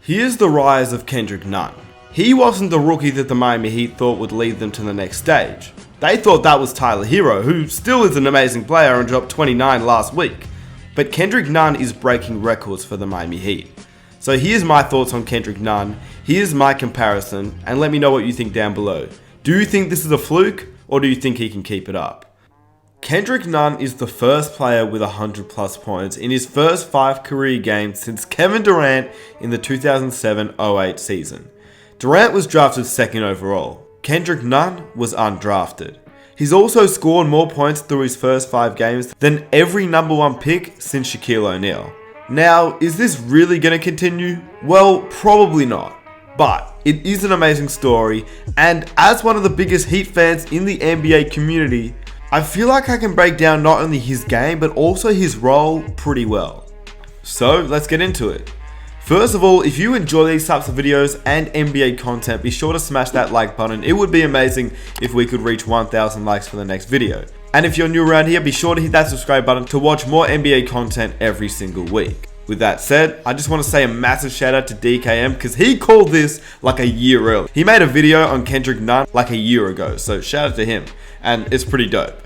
Here's the rise of Kendrick Nunn. He wasn't the rookie that the Miami Heat thought would lead them to the next stage. They thought that was Tyler Hero, who still is an amazing player and dropped 29 last week. But Kendrick Nunn is breaking records for the Miami Heat. So here's my thoughts on Kendrick Nunn, here's my comparison, and let me know what you think down below. Do you think this is a fluke, or do you think he can keep it up? Kendrick Nunn is the first player with 100 plus points in his first 5 career games since Kevin Durant in the 2007-08 season. Durant was drafted 2nd overall. Kendrick Nunn was undrafted. He's also scored more points through his first 5 games than every number 1 pick since Shaquille O'Neal. Now, is this really going to continue? Well, probably not. But it is an amazing story, and as one of the biggest Heat fans in the NBA community, I feel like I can break down not only his game, but also his role pretty well. So let's get into it. First of all, if you enjoy these types of videos and NBA content, be sure to smash that like button. It would be amazing if we could reach 1,000 likes for the next video. And if you're new around here, be sure to hit that subscribe button to watch more NBA content every single week. With that said, I just want to say a massive shout out to DKM because he called this like a year early. He made a video on Kendrick Nunn like a year ago, so shout out to him, and it's pretty dope.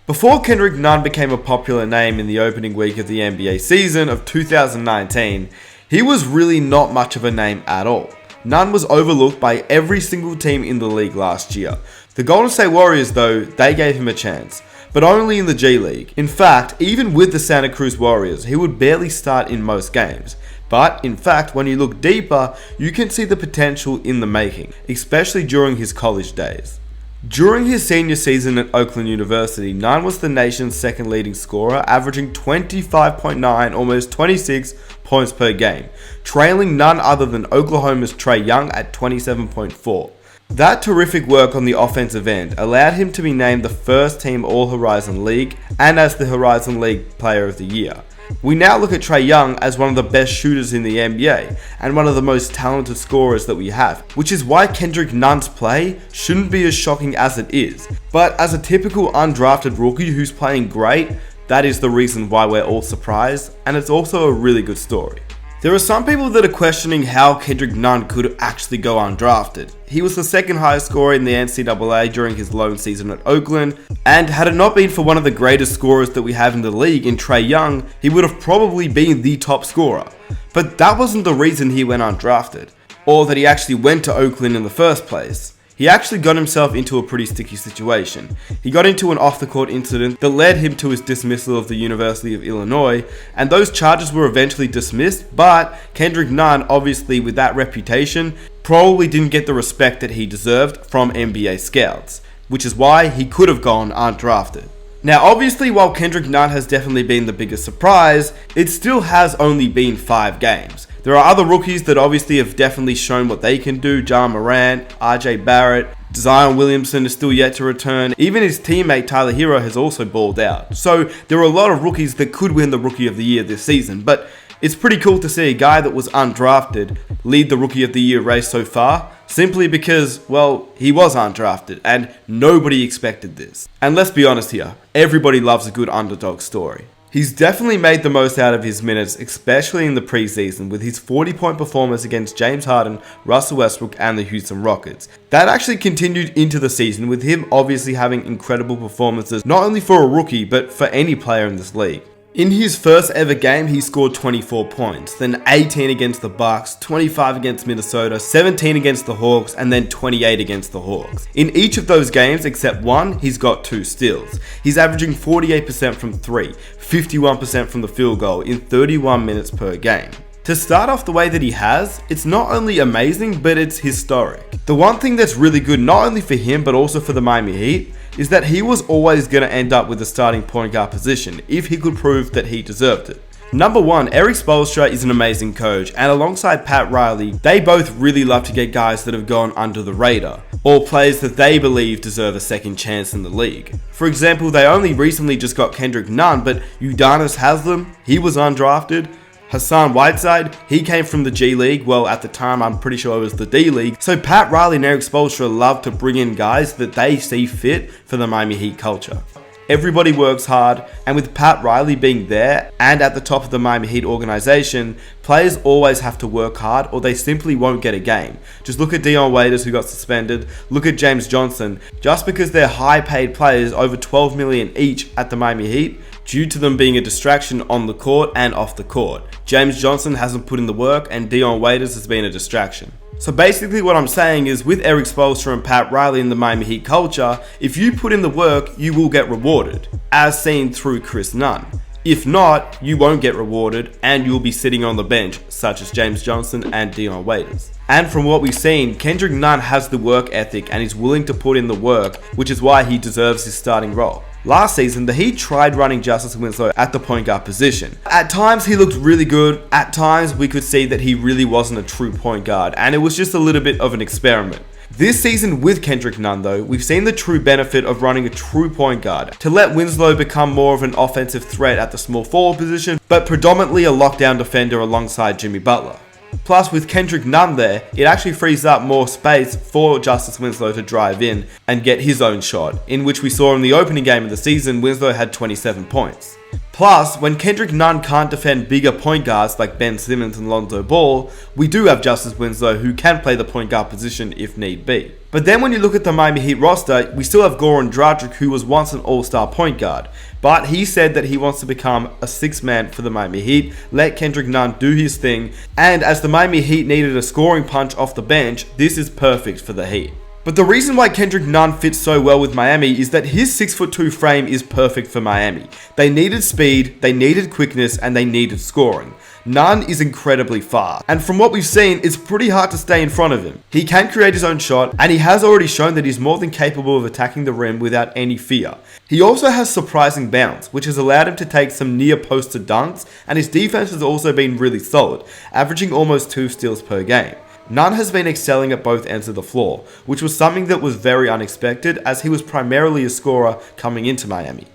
Before Kendrick Nunn became a popular name in the opening week of the NBA season of 2019, he was really not much of a name at all. Nunn was overlooked by every single team in the league last year. The Golden State Warriors though, they gave him a chance, but only in the G League. In fact, even with the Santa Cruz Warriors, he would barely start in most games. But in fact, when you look deeper, you can see the potential in the making, especially during his college days. During his senior season at Oakland University, Nunn was the nation's 2nd leading scorer, averaging 25.9, almost 26 points per game, trailing none other than Oklahoma's Trae Young at 27.4. That terrific work on the offensive end allowed him to be named the first team All-Horizon League and as the Horizon League Player of the Year. We now look at Trae Young as one of the best shooters in the NBA and one of the most talented scorers that we have, which is why Kendrick Nunn's play shouldn't be as shocking as it is. But as a typical undrafted rookie who's playing great, that is the reason why we're all surprised, and it's also a really good story. There are some people that are questioning how Kendrick Nunn could actually go undrafted. He was the 2nd highest scorer in the NCAA during his lone season at Oakland, and had it not been for one of the greatest scorers that we have in the league in Trae Young, he would have probably been the top scorer. But that wasn't the reason he went undrafted, or that he actually went to Oakland in the first place. He actually got himself into a pretty sticky situation. He got into an off-the-court incident that led him to his dismissal of the University of Illinois, and those charges were eventually dismissed, but Kendrick Nunn, obviously with that reputation, probably didn't get the respect that he deserved from NBA scouts, which is why he could have gone undrafted. Now obviously, while Kendrick Nunn has definitely been the biggest surprise, it still has only been 5 games. There are other rookies that obviously have definitely shown what they can do. Ja Morant, RJ Barrett, Zion Williamson is still yet to return. Even his teammate Tyler Hero has also balled out. So there are a lot of rookies that could win the Rookie of the Year this season, but it's pretty cool to see a guy that was undrafted lead the Rookie of the Year race so far, simply because, well, he was undrafted and nobody expected this. And let's be honest here, everybody loves a good underdog story. He's definitely made the most out of his minutes, especially in the preseason, with his 40-point performance against James Harden, Russell Westbrook, and the Houston Rockets. That actually continued into the season, with him obviously having incredible performances, not only for a rookie, but for any player in this league. In his first ever game, he scored 24 points, then 18 against the Bucks, 25 against Minnesota, 17 against the Hawks, and then 28 against the Hawks. In each of those games, except one, he's got 2 steals. He's averaging 48% from 3, 51% from the field goal in 31 minutes per game. To start off the way that he has, it's not only amazing, but it's historic. The one thing that's really good, not only for him, but also for the Miami Heat, is that he was always going to end up with the starting point guard position if he could prove that he deserved it. Number 1, Erik Spoelstra is an amazing coach, and alongside Pat Riley, they both really love to get guys that have gone under the radar, or players that they believe deserve a second chance in the league. For example, they only recently just got Kendrick Nunn, but Udonis Haslem, he was undrafted. Hassan Whiteside, he came from the G League. Well, at the time, I'm pretty sure it was the D League. So Pat Riley and Erik Spoelstra love to bring in guys that they see fit for the Miami Heat culture. Everybody works hard, and with Pat Riley being there and at the top of the Miami Heat organization, players always have to work hard or they simply won't get a game. Just look at Dion Waiters, who got suspended. Look at James Johnson. Just because they're high paid players, over $12 million each at the Miami Heat, due to them being a distraction on the court and off the court. James Johnson hasn't put in the work and Dion Waiters has been a distraction. So basically what I'm saying is, with Erik Spoelstra and Pat Riley in the Miami Heat culture, if you put in the work, you will get rewarded, as seen through Chris Nunn. If not, you won't get rewarded and you'll be sitting on the bench, such as James Johnson and Dion Waiters. And from what we've seen, Kendrick Nunn has the work ethic and is willing to put in the work, which is why he deserves his starting role. Last season, the Heat tried running Justice Winslow at the point guard position. At times, he looked really good. At times, we could see that he really wasn't a true point guard, and it was just a little bit of an experiment. This season with Kendrick Nunn though, we've seen the true benefit of running a true point guard to let Winslow become more of an offensive threat at the small forward position, but predominantly a lockdown defender alongside Jimmy Butler. Plus, with Kendrick Nunn there, it actually frees up more space for Justice Winslow to drive in and get his own shot, in which we saw in the opening game of the season, Winslow had 27 points. Plus, when Kendrick Nunn can't defend bigger point guards like Ben Simmons and Lonzo Ball, we do have Justice Winslow who can play the point guard position if need be. But then when you look at the Miami Heat roster, we still have Goran Dragic, who was once an all-star point guard. But he said that he wants to become a sixth man for the Miami Heat, let Kendrick Nunn do his thing, and as the Miami Heat needed a scoring punch off the bench, this is perfect for the Heat. But the reason why Kendrick Nunn fits so well with Miami is that his 6'2" frame is perfect for Miami. They needed speed, they needed quickness, and they needed scoring. Nunn is incredibly fast, and from what we've seen, it's pretty hard to stay in front of him. He can create his own shot, and he has already shown that he's more than capable of attacking the rim without any fear. He also has surprising bounce, which has allowed him to take some near poster dunks, and his defense has also been really solid, averaging almost 2 steals per game. Nunn has been excelling at both ends of the floor, which was something that was very unexpected as he was primarily a scorer coming into Miami.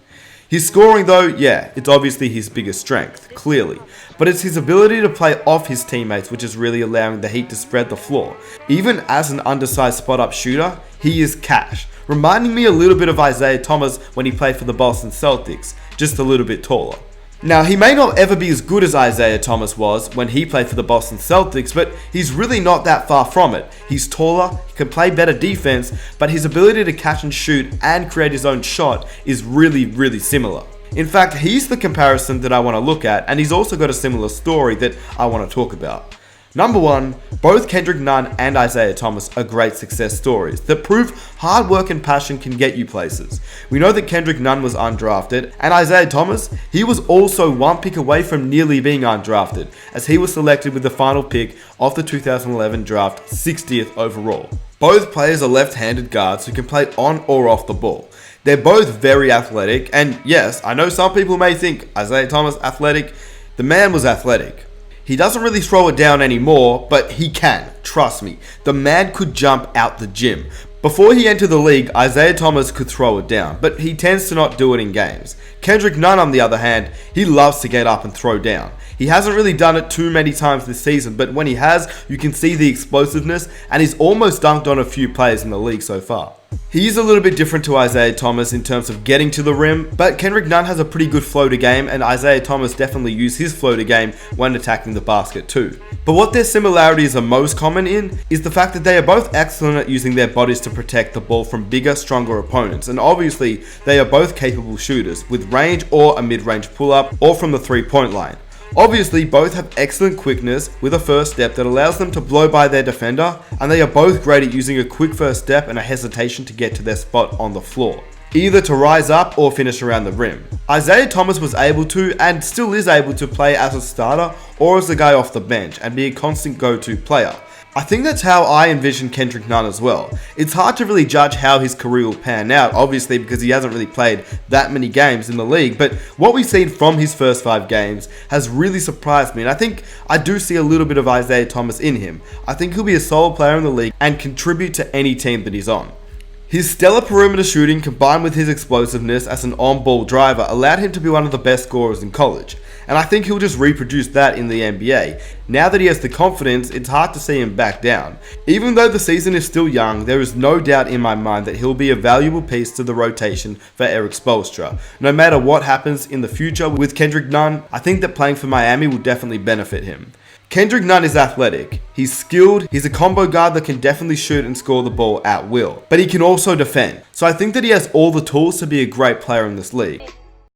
His scoring though, yeah, it's obviously his biggest strength, clearly, but it's his ability to play off his teammates which is really allowing the Heat to spread the floor. Even as an undersized spot-up shooter, he is cash, reminding me a little bit of Isaiah Thomas when he played for the Boston Celtics, just a little bit taller. Now, he may not ever be as good as Isaiah Thomas was when he played for the Boston Celtics, but he's really not that far from it. He's taller, he can play better defense, but his ability to catch and shoot and create his own shot is really similar. In fact, he's the comparison that I want to look at, and he's also got a similar story that I want to talk about. Number one, both Kendrick Nunn and Isaiah Thomas are great success stories that prove hard work and passion can get you places. We know that Kendrick Nunn was undrafted, and Isaiah Thomas, he was also one pick away from nearly being undrafted, as he was selected with the final pick of the 2011 draft, 60th overall. Both players are left-handed guards who can play on or off the ball. They're both very athletic, and yes, I know some people may think Isaiah Thomas athletic. The man was athletic. He doesn't really throw it down anymore, but he can, trust me. The man could jump out the gym. Before he entered the league, Isaiah Thomas could throw it down, but he tends to not do it in games. Kendrick Nunn, on the other hand, he loves to get up and throw down. He hasn't really done it too many times this season, but when he has, you can see the explosiveness, and he's almost dunked on a few players in the league so far. He is a little bit different to Isaiah Thomas in terms of getting to the rim, but Kendrick Nunn has a pretty good floater game, and Isaiah Thomas definitely used his floater game when attacking the basket too. But what their similarities are most common in is the fact that they are both excellent at using their bodies to protect the ball from bigger, stronger opponents, and obviously they are both capable shooters with range or a mid-range pull-up or from the three-point line. Obviously, both have excellent quickness with a first step that allows them to blow by their defender, and they are both great at using a quick first step and a hesitation to get to their spot on the floor, either to rise up or finish around the rim. Isaiah Thomas was able to, and still is able to, play as a starter or as a guy off the bench and be a constant go-to player. I think that's how I envision Kendrick Nunn as well. It's hard to really judge how his career will pan out, obviously because he hasn't really played that many games in the league, but what we've seen from his first 5 games has really surprised me, and I think I do see a little bit of Isaiah Thomas in him. I think he'll be a solid player in the league and contribute to any team that he's on. His stellar perimeter shooting combined with his explosiveness as an on-ball driver allowed him to be one of the best scorers in college, and I think he'll just reproduce that in the NBA. Now that he has the confidence, it's hard to see him back down. Even though the season is still young, there is no doubt in my mind that he'll be a valuable piece to the rotation for Eric Spoelstra. No matter what happens in the future with Kendrick Nunn, I think that playing for Miami will definitely benefit him. Kendrick Nunn is athletic, he's skilled, he's a combo guard that can definitely shoot and score the ball at will, but he can also defend. So I think that he has all the tools to be a great player in this league.